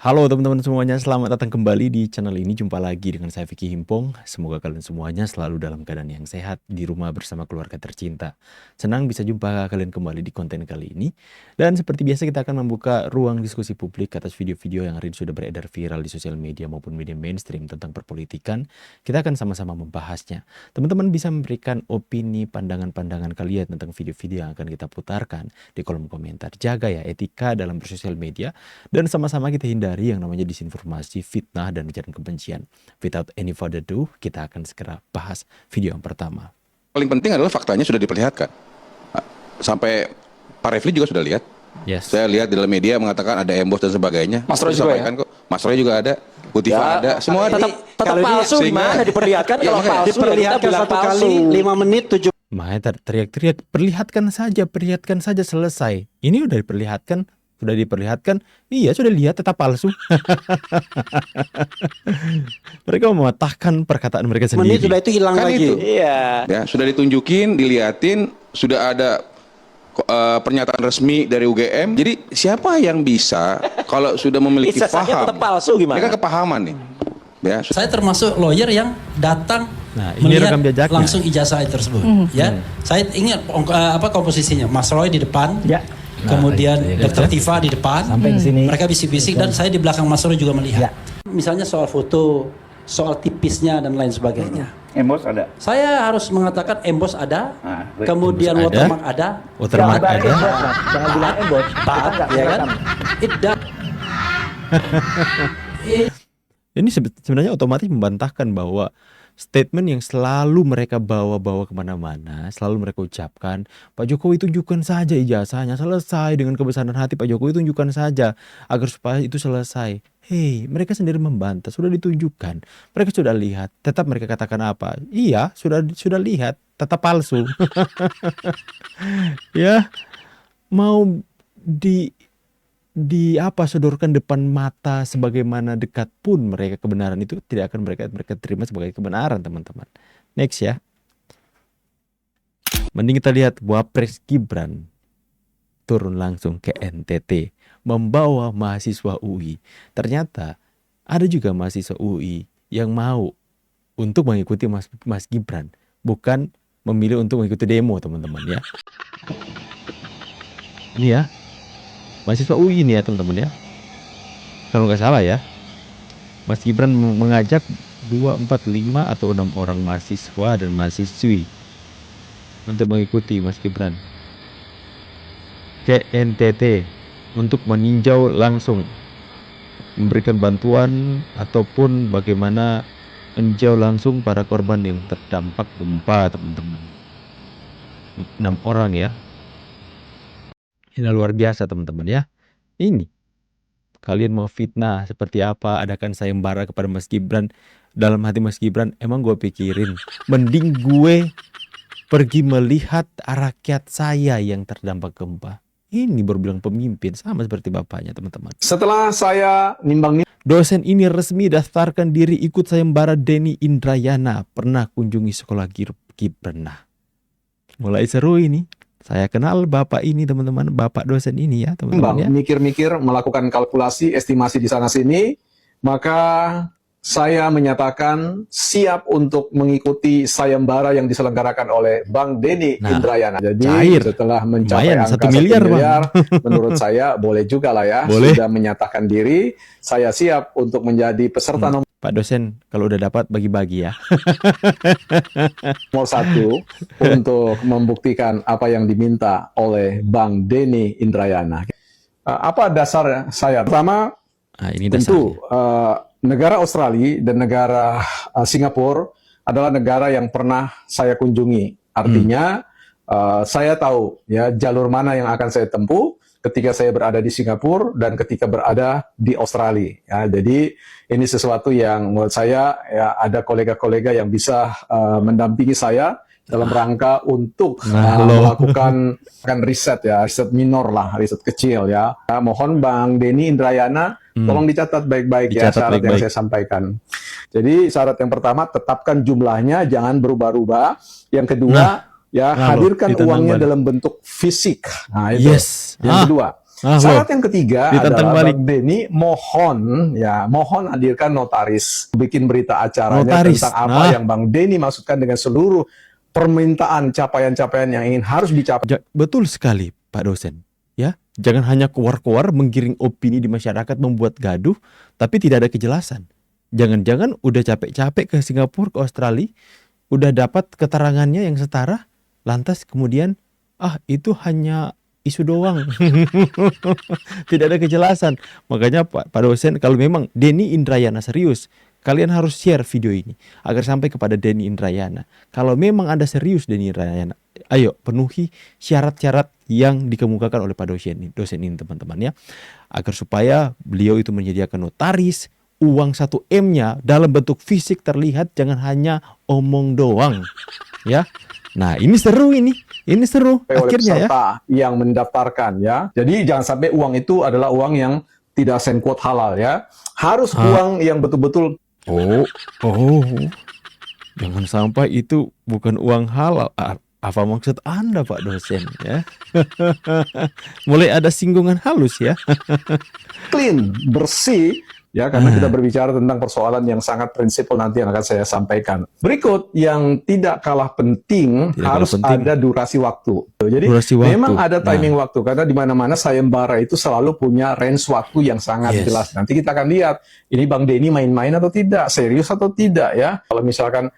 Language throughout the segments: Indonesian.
Halo teman-teman semuanya, selamat datang kembali di channel ini. Jumpa lagi dengan saya Vicky Himpong. Semoga kalian semuanya selalu dalam keadaan yang sehat di rumah bersama keluarga tercinta. Senang bisa jumpa kalian kembali di konten kali ini. Dan seperti biasa kita akan membuka ruang diskusi publik atas video-video yang hari ini sudah beredar viral di sosial media maupun media mainstream tentang perpolitikan. Kita akan sama-sama membahasnya. Teman-teman bisa memberikan opini, pandangan-pandangan kalian tentang video-video yang akan kita putarkan di kolom komentar. Jaga ya etika dalam bersosial media dan sama-sama kita hindari yang namanya disinformasi, fitnah, dan ujaran kebencian. Without any further ado, kita akan segera bahas video yang pertama. Paling penting adalah faktanya sudah diperlihatkan. Sampai Pak Refli juga sudah lihat. Yes. Saya lihat di dalam media mengatakan ada embos dan sebagainya. Mas Roy juga ya? Kok. Mas Roy juga ada, Bu Tifa ada, semua ada. Tetap palsu gimana diperlihatkan kalau palsu diperlihatkan ya satu kali 5 menit 7. Makanya teriak-teriak, perlihatkan saja selesai. Ini udah diperlihatkan, iya sudah lihat tetap palsu. Mereka mematahkan perkataan mereka sendiri. Menit sudah itu hilang Kan lagi. itu. Iya. Ya, sudah ditunjukin, dilihatin, sudah ada pernyataan resmi dari UGM. Jadi siapa yang bisa kalau sudah memiliki Ijazahnya paham? tetap palsu gimana? Mereka kepahaman nih. Ya, Saya termasuk lawyer yang datang Nah, ini melihat rekam jejaknya. langsung ijazah tersebut. Ya, saya ingat komposisinya. Mas Roy di depan, kemudian Nah, Dr. Tifa di depan, Sampai ke sini. mereka bisik-bisik dan saya di belakang Mas Roy juga melihat. Misalnya soal foto, soal tipisnya dan lain sebagainya. Embos ada. Saya harus mengatakan emboss ada, Nah, kemudian emboss ada. watermark ada, Watermark ada. Jangan bilang embos. tak, ya kan? It does. Ini sebenarnya otomatis membantahkan bahwa statement yang selalu mereka bawa-bawa kemana-mana, selalu mereka ucapkan, Pak Jokowi tunjukkan saja ijazahnya, selesai dengan kebesaran hati Pak Jokowi tunjukkan saja, agar supaya itu selesai. Hei, mereka sendiri membantah, sudah ditunjukkan, mereka sudah lihat, tetap mereka katakan apa? Iya, sudah lihat, tetap palsu. Ya, mau sodorkan depan mata sebagaimana dekat pun mereka kebenaran itu tidak akan mereka terima sebagai kebenaran, teman-teman. Next ya. Mending kita lihat Wapres Gibran turun langsung ke NTT membawa mahasiswa UI. Ternyata ada juga mahasiswa UI yang mau untuk mengikuti Mas Gibran, bukan memilih untuk mengikuti demo, teman-teman ya. Ini ya. Mahasiswa UI ini ya teman-teman ya. Kalau nggak salah ya, Mas Gibran mengajak 2, 4, 5 atau 6 orang mahasiswa dan mahasiswi untuk mengikuti Mas Gibran ke NTT untuk meninjau langsung, memberikan bantuan ataupun bagaimana meninjau langsung para korban yang terdampak gempa, teman-teman. 6 orang ya. Ini luar biasa teman-teman ya. Ini kalian mau fitnah seperti apa, adakan sayembara kepada Mas Gibran. Dalam hati Mas Gibran, emang gue pikirin mending gue pergi melihat rakyat saya yang terdampak gempa. Ini baru bilang pemimpin, sama seperti bapaknya teman-teman. Setelah saya nimbang Dosen ini resmi daftarkan diri ikut sayembara. Denny Indrayana pernah kunjungi sekolah Gibran. Nah, mulai seru ini. Saya kenal bapak ini teman-teman, bapak dosen ini ya teman-teman ya. mikir-mikir, melakukan kalkulasi, estimasi di sana sini, maka saya menyatakan siap untuk mengikuti sayembara yang diselenggarakan oleh Bang Denny Indrayana. Jadi cair. setelah mencapai Lumayan, angka 1 miliar, Bang. menurut saya boleh juga lah ya. Boleh. Sudah menyatakan diri, saya siap untuk menjadi peserta nomor Pak dosen kalau udah dapat bagi-bagi ya. 1 untuk membuktikan apa yang diminta oleh Bang Denny Indrayana. Apa dasar saya? Pertama, Nah, ini tentu dasarnya. negara Australia dan negara Singapura adalah negara yang pernah saya kunjungi. Artinya saya tahu ya jalur mana yang akan saya tempuh ketika saya berada di Singapura dan ketika berada di Australia. Ya, jadi ini sesuatu yang menurut saya ya ada kolega-kolega yang bisa mendampingi saya dalam rangka untuk melakukan riset ya, riset minor lah, riset kecil ya. Mohon Bang Denny Indrayana tolong dicatat baik-baik ya syarat yang saya sampaikan. Jadi syarat yang pertama, tetapkan jumlahnya, jangan berubah-ubah. Yang kedua, hadirkan uangnya dalam bentuk fisik. Nah, itu. Yang kedua, Syarat yang ketiga ditantang adalah balik. Bang Denny mohon hadirkan notaris, bikin berita acaranya Notaris. tentang apa yang Bang Denny maksudkan dengan seluruh permintaan capaian-capaian yang ingin harus dicapai. Betul sekali, Pak dosen. Ya, jangan hanya keluar-keluar menggiring opini di masyarakat, membuat gaduh, tapi tidak ada kejelasan. Jangan-jangan udah capek-capek ke Singapura, ke Australia, udah dapat keterangannya yang setara, lantas kemudian itu hanya isu doang. Tidak ada kejelasan. Makanya Pak dosen, kalau memang Denny Indrayana serius, kalian harus share video ini agar sampai kepada Denny Indrayana. Kalau memang Anda serius Denny Indrayana, ayo penuhi syarat-syarat yang dikemukakan oleh Pak dosen ini teman-teman ya. Agar supaya beliau itu menyediakan notaris, uang 1M-nya dalam bentuk fisik terlihat, jangan hanya omong doang. Ya. Nah, ini seru ini. Ini seru oleh akhirnya ya. peserta yang mendaftarkan ya. Jadi jangan sampai uang itu adalah uang yang tidak send quote halal ya. Harus uang yang betul-betul. Jangan sampai itu bukan uang halal. Apa maksud Anda Pak dosen ya? Mulai ada singgungan halus ya. Clean, bersih ya, karena kita berbicara tentang persoalan yang sangat prinsipil nanti yang akan saya sampaikan. Berikut yang tidak kalah penting, harus ada durasi waktu. Jadi Durasi waktu. memang ada timing waktu, karena di mana-mana sayembara itu selalu punya range waktu yang sangat jelas. Nanti kita akan lihat ini Bang Denny main-main atau tidak, serius atau tidak ya. Kalau misalkan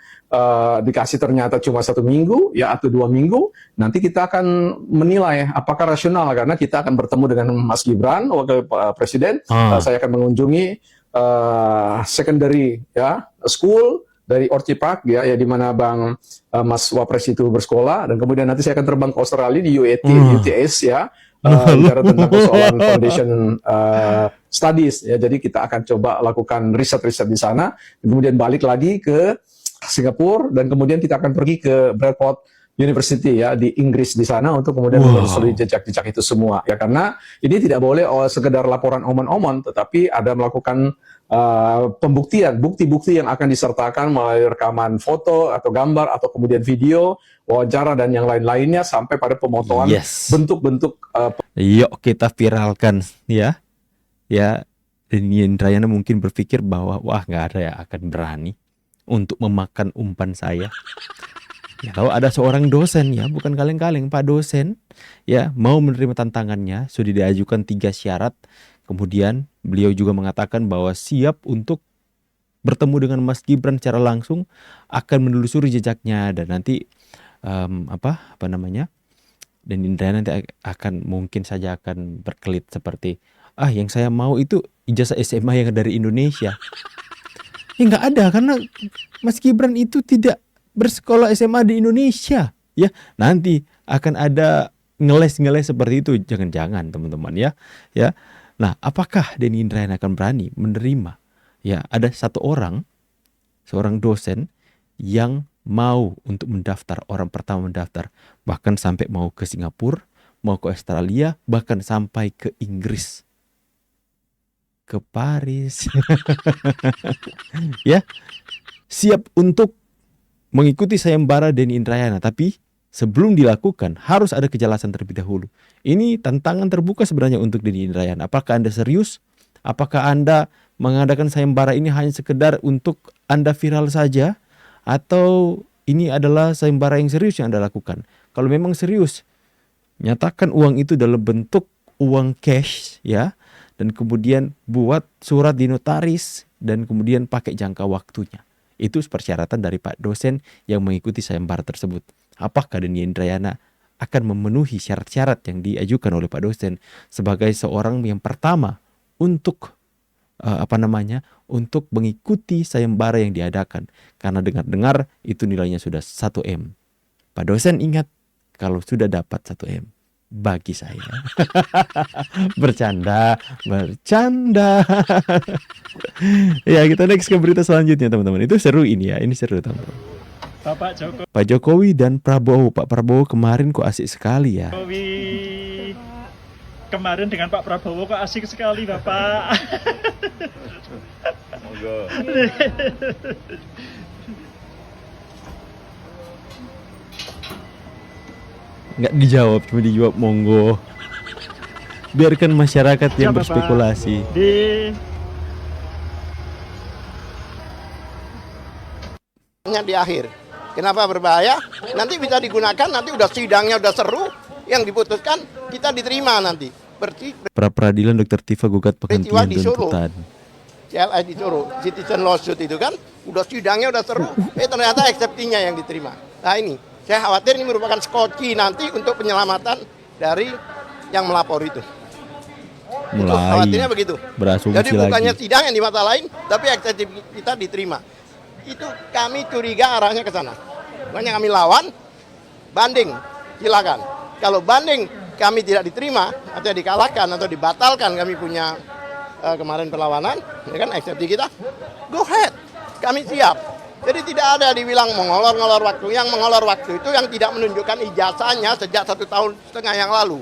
dikasih ternyata cuma 1 minggu ya atau 2 minggu, nanti kita akan menilai apakah rasional, karena kita akan bertemu dengan Mas Gibran wakil presiden. Saya akan mengunjungi secondary ya school dari Orchid Park ya di mana Bang Mas Wapres itu bersekolah, dan kemudian nanti saya akan terbang ke Australia di UTS ya, bicara tentang persoalan foundation studies ya. Jadi kita akan coba lakukan riset-riset di sana, kemudian balik lagi ke Singapura, dan kemudian kita akan pergi ke Bradford University ya di Inggris di sana untuk kemudian menelusuri jejak-jejak itu semua ya, karena ini tidak boleh sekedar laporan omon-omon, tetapi ada melakukan pembuktian, bukti-bukti yang akan disertakan melalui rekaman foto atau gambar atau kemudian video, wawancara dan yang lain-lainnya sampai pada pemotongan bentuk-bentuk. Yuk kita viralkan ya. Ya, Denny Indrayana mungkin berpikir bahwa wah nggak ada yang akan berani untuk memakan umpan saya. Ya, kalau ada seorang dosen ya, bukan kaleng-kaleng Pak dosen ya, mau menerima tantangannya, sudah diajukan 3 syarat. Kemudian beliau juga mengatakan bahwa siap untuk bertemu dengan Mas Gibran secara langsung, akan menelusuri jejaknya, dan nanti dan Indrayana nanti akan mungkin saja akan berkelit seperti yang saya mau itu ijazah SMA yang dari Indonesia. Ya nggak ada, karena Mas Gibran itu tidak bersekolah SMA di Indonesia ya. Nanti akan ada ngeles-ngeles seperti itu, jangan-jangan teman-teman ya. Nah, apakah Denny Indrayana akan berani menerima ya ada seorang dosen yang mau untuk mendaftar, orang pertama mendaftar, bahkan sampai mau ke Singapura, mau ke Australia, bahkan sampai ke Inggris, ke Paris. Ya, siap untuk mengikuti sayembara Denny Indrayana, tapi sebelum dilakukan harus ada kejelasan terlebih dahulu. Ini tantangan terbuka sebenarnya untuk Denny Indrayana. Apakah Anda serius? Apakah Anda mengadakan sayembara ini hanya sekedar untuk Anda viral saja, atau ini adalah sayembara yang serius yang Anda lakukan? Kalau memang serius, nyatakan uang itu dalam bentuk uang cash ya, dan kemudian buat surat di notaris, dan kemudian pakai jangka waktunya. Itu persyaratan dari Pak dosen yang mengikuti sayembara tersebut. Apakah Denny Indrayana akan memenuhi syarat-syarat yang diajukan oleh Pak dosen sebagai seorang yang pertama untuk untuk mengikuti sayembara yang diadakan? Karena dengar-dengar itu nilainya sudah 1M. Pak dosen ingat, kalau sudah dapat 1M, bagi saya bercanda. Ya, kita next ke berita selanjutnya teman-teman. Itu seru ini ya, ini seru teman-teman. Pak Jokowi dan Prabowo. Pak Prabowo kemarin kok asik sekali ya. Kemarin dengan Pak Prabowo kok asik sekali Bapak. Nggak dijawab, cuma dijawab monggo. Biarkan masyarakat yang Siap, Bapak. berspekulasi. Di di akhir. Kenapa berbahaya? Nanti bisa digunakan, nanti udah sidangnya udah seru, yang diputuskan kita diterima nanti. Pra peradilan Dr. Tifa gugat Peristiwa penghentian di Solo. tuntutan. CLS disuruh, citizen lawsuit itu kan, udah sidangnya udah seru, ternyata eksepsinya yang diterima. Nah ini, saya khawatir ini merupakan skoci nanti untuk penyelamatan dari yang melapor itu. Itu khawatirnya Mulai begitu. berasumsi Jadi bukannya lagi. sidang yang di mata lain, tapi eksepsi kita diterima. Itu kami curiga arahnya ke sana. Makanya kami lawan, banding, silakan. Kalau banding kami tidak diterima atau dikalahkan atau dibatalkan, kami punya kemarin perlawanan, ya kan eksepsi kita, go ahead, kami siap. Jadi tidak ada dibilang mengolor-ngolor waktu. Yang mengolor waktu itu yang tidak menunjukkan ijazahnya sejak 1,5 tahun yang lalu.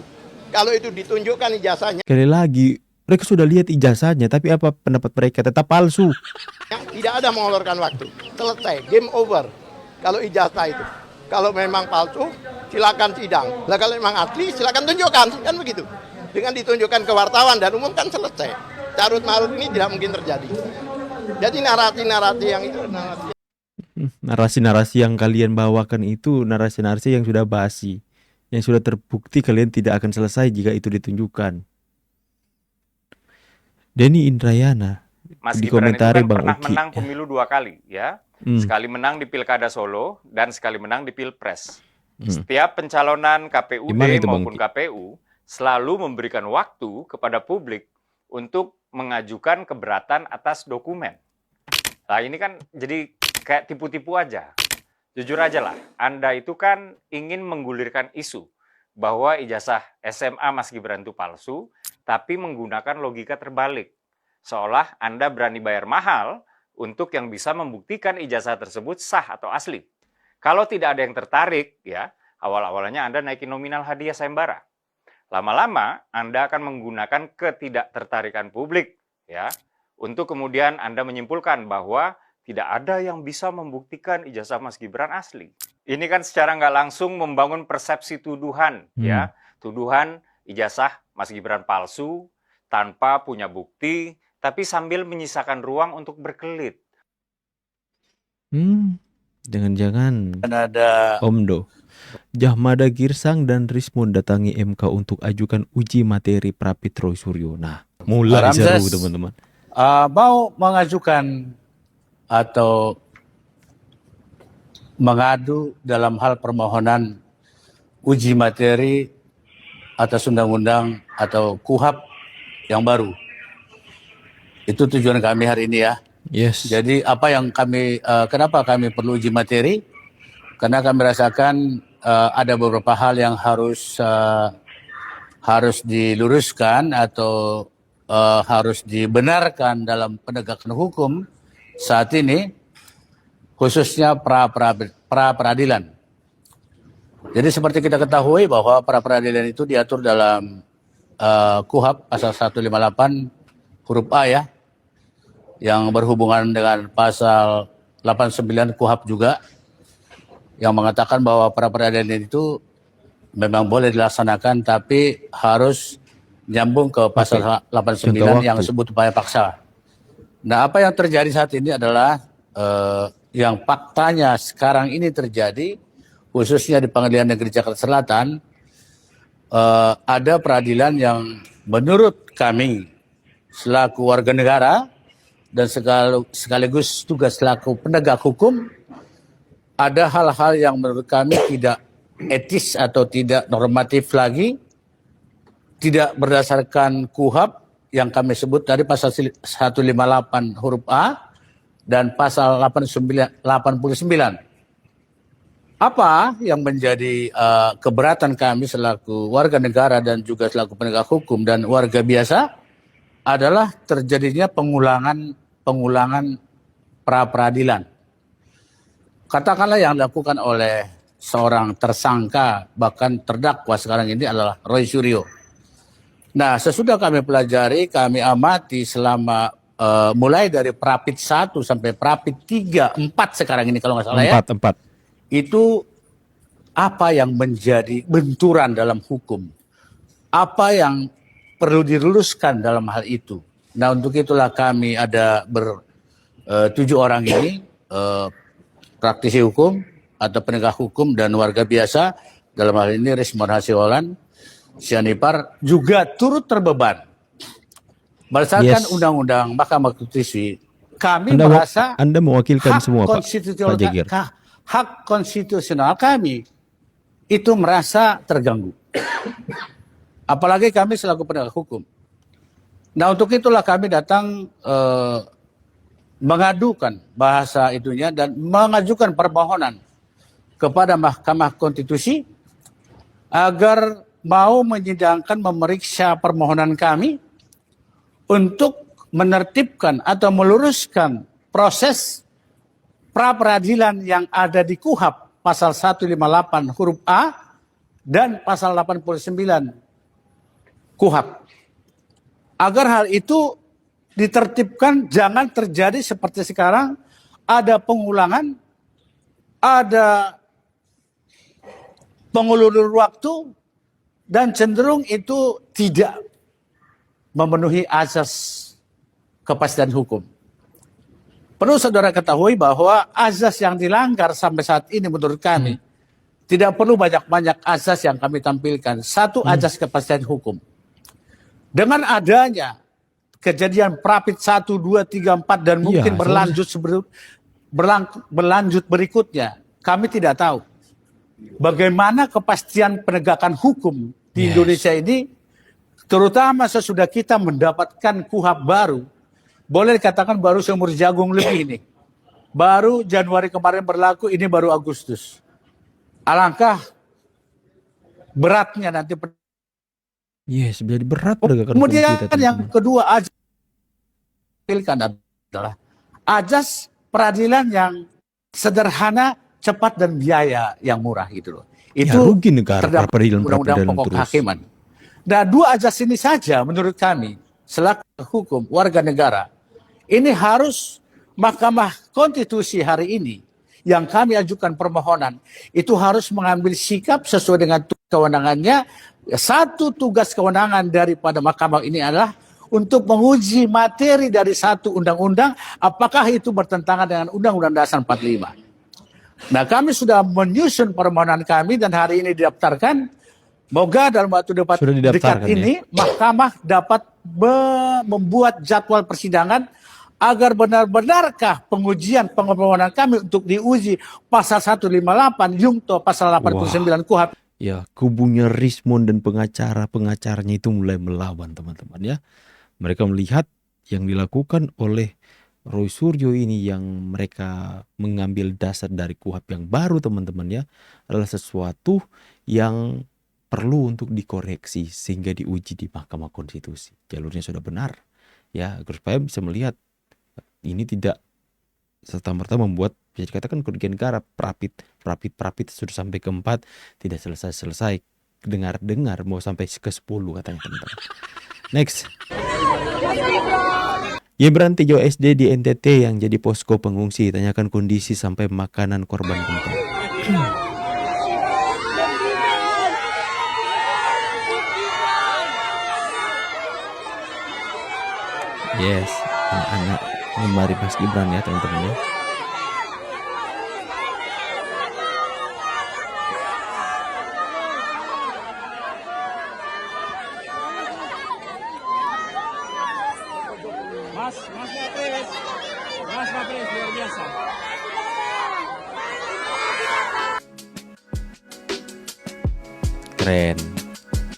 Kalau itu ditunjukkan ijazahnya, Sekali lagi, mereka sudah lihat ijazahnya, tapi apa pendapat mereka tetap palsu. tidak ada mengolorkan waktu. Selesai, game over. Kalau ijazah itu, kalau memang palsu, silakan sidang. Nah kalau memang asli, silakan tunjukkan, kan begitu. Dengan ditunjukkan ke wartawan dan umum kan selesai. Carut marut ini tidak mungkin terjadi. Jadi narasi-narasi yang itu Narasi-narasi yang kalian bawakan itu narasi-narasi yang sudah basi, yang sudah terbukti kalian tidak akan selesai jika itu ditunjukkan. Denny Indrayana Mas di Gibran itu komentari kan Bang pernah Uki. menang pemilu 2 kali ya. Sekali menang di Pilkada Solo dan sekali menang di Pilpres. Setiap pencalonan KPUD Gimana itu, Bang maupun Uki? KPU selalu memberikan waktu kepada publik untuk mengajukan keberatan atas dokumen. Nah ini kan jadi kayak tipu-tipu aja. Jujur aja lah, Anda itu kan ingin menggulirkan isu bahwa ijazah SMA Mas Gibran itu palsu, tapi menggunakan logika terbalik. Seolah Anda berani bayar mahal untuk yang bisa membuktikan ijazah tersebut sah atau asli. Kalau tidak ada yang tertarik, ya awal-awalnya Anda naikin nominal hadiah sayembara. Lama-lama Anda akan menggunakan ketidaktertarikan publik, ya, untuk kemudian Anda menyimpulkan bahwa tidak ada yang bisa membuktikan ijazah Mas Gibran asli. Ini kan secara nggak langsung membangun persepsi tuduhan, ya, tuduhan ijazah Mas Gibran palsu tanpa punya bukti, tapi sambil menyisakan ruang untuk berkelit. Jangan-jangan ada Omdo. Jahmada Girsang dan Rismon datangi MK untuk ajukan uji materi Prapit Roy Suryo. Nah, mulai Ramses. seru teman-teman. mau mengajukan atau mengadu dalam hal permohonan uji materi atas undang-undang atau KUHAP yang baru. Itu tujuan kami hari ini ya. Yes. Jadi apa yang kami, kenapa kami perlu uji materi? Karena kami rasakan ada beberapa hal yang harus diluruskan atau harus dibenarkan dalam penegakan hukum saat ini, khususnya pra-peradilan. Jadi seperti kita ketahui bahwa pra-peradilan itu diatur dalam KUHAP pasal 158 huruf A ya, yang berhubungan dengan pasal 89 KUHAP juga, yang mengatakan bahwa pra-peradilan itu memang boleh dilaksanakan tapi harus nyambung ke pasal 89 yang disebut upaya paksa. Nah, apa yang terjadi saat ini adalah yang faktanya sekarang ini terjadi, khususnya di Pengadilan Negeri Jakarta Selatan, ada peradilan yang menurut kami selaku warga negara dan sekaligus tugas selaku penegak hukum, ada hal-hal yang menurut kami tidak etis atau tidak normatif lagi, tidak berdasarkan KUHAP yang kami sebut tadi pasal 158 huruf A dan pasal 89. Apa yang menjadi keberatan kami selaku warga negara dan juga selaku penegak hukum dan warga biasa adalah terjadinya pengulangan pra-peradilan. Katakanlah yang dilakukan oleh seorang tersangka, bahkan terdakwa sekarang ini adalah Roy Suryo. Nah, sesudah kami pelajari, kami amati selama mulai dari Prapit 1 sampai Prapit 3, 4 sekarang ini kalau nggak salah ya. 4. Itu apa yang menjadi benturan dalam hukum. Apa yang perlu diluluskan dalam hal itu. Nah, untuk itulah kami ada 7 orang ini, praktisi hukum atau penegak hukum dan warga biasa, dalam hal ini Rismon Hasiolan, Sianipar, juga turut terbeban. Berdasarkan Undang-Undang Mahkamah Konstitusi, kami merasa Anda mewakilkan semua Pak Jagir. hak konstitusional kami itu merasa terganggu. Apalagi kami selaku penegak hukum. Nah, untuk itulah kami datang mengadukan bahasa itunya dan mengajukan permohonan kepada Mahkamah Konstitusi agar mau menyidangkan, memeriksa permohonan kami untuk menertibkan atau meluruskan proses pra-peradilan yang ada di KUHP pasal 158 huruf A dan pasal 89 KUHP. Agar hal itu ditertibkan, jangan terjadi seperti sekarang, ada pengulangan, ada pengulur waktu, dan cenderung itu tidak memenuhi azas kepastian hukum. Perlu saudara ketahui bahwa azas yang dilanggar sampai saat ini menurut kami, tidak perlu banyak-banyak azas yang kami tampilkan. Satu, azas kepastian hukum. Dengan adanya kejadian Prapit 1, 2, 3, 4 dan mungkin berlanjut berikutnya, kami tidak tahu bagaimana kepastian penegakan hukum di Indonesia ini, terutama sesudah kita mendapatkan KUHP baru, boleh dikatakan baru seumur jagung lebih ini. Baru Januari kemarin berlaku, ini baru Agustus. Alangkah beratnya nanti. Jadi berat penegakan hukum Kemudian kita. yang kedua, adalah azas peradilan yang sederhana, cepat dan biaya yang murah gitu loh. Itu rugi negara terdapat undang-undang pokok terus. kehakiman. Nah, 2 azas ini saja menurut kami selaku hukum warga negara, ini harus Mahkamah Konstitusi hari ini yang kami ajukan permohonan itu harus mengambil sikap sesuai dengan kewenangannya. Satu tugas kewenangan daripada mahkamah ini adalah untuk menguji materi dari satu undang-undang, apakah itu bertentangan dengan Undang-Undang Dasar 45. Nah, kami sudah menyusun permohonan kami dan hari ini didaftarkan. Moga dalam waktu dekat ini mahkamah dapat membuat jadwal persidangan agar benar-benarkah pengujian permohonan kami untuk diuji pasal 158 Jungto pasal 89 KUHP. Ya, kubunya Rismon dan pengacaranya itu mulai melawan teman-teman ya. Mereka melihat yang dilakukan oleh Roy Suryo ini yang mereka mengambil dasar dari KUHP yang baru teman-teman ya, adalah sesuatu yang perlu untuk dikoreksi sehingga diuji di Mahkamah Konstitusi. Jalurnya sudah benar ya, agar supaya bisa melihat ini tidak serta-merta membuat bisa dikatakan kerugian negara. Prapit sudah sampai ke 4 tidak selesai. Dengar mau sampai ke 10 katanya teman-teman. Next. Yebran Tijo SD di NTT yang jadi posko pengungsi, tanyakan kondisi sampai makanan korban gempa. Yes, anak-anak membari Mas Gibran ya teman-teman ya. Mas Papres luar biasa. Keren.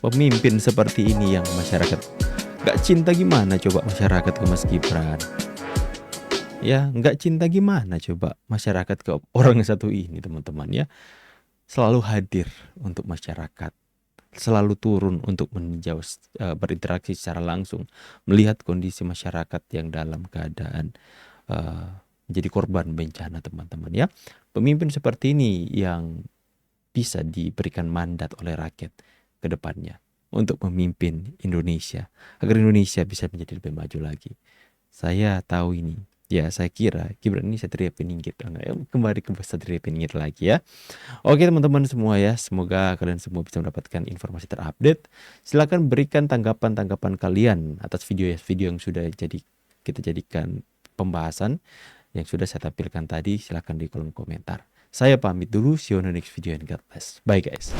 Pemimpin seperti ini yang masyarakat gak cinta gimana coba masyarakat ke Mas Gibran. Ya, gak cinta gimana coba masyarakat ke orang satu ini teman-teman ya. Selalu hadir untuk masyarakat. Selalu turun untuk meninjau, berinteraksi secara langsung, melihat kondisi masyarakat yang dalam keadaan menjadi korban bencana teman-teman ya. Pemimpin seperti ini yang bisa diberikan mandat oleh rakyat ke depannya untuk memimpin Indonesia agar Indonesia bisa menjadi lebih maju lagi. Saya tahu ini Ya, saya kira Gibran ini Satria Piningit. Ya, kembali ke Satria Piningit lagi ya. Oke teman-teman semua ya, semoga kalian semua bisa mendapatkan informasi terupdate. Silakan berikan tanggapan-tanggapan kalian atas video yang sudah kita jadikan pembahasan yang sudah saya tampilkan tadi. Silakan di kolom komentar. Saya pamit dulu, see you on the next video and God bless. Bye guys.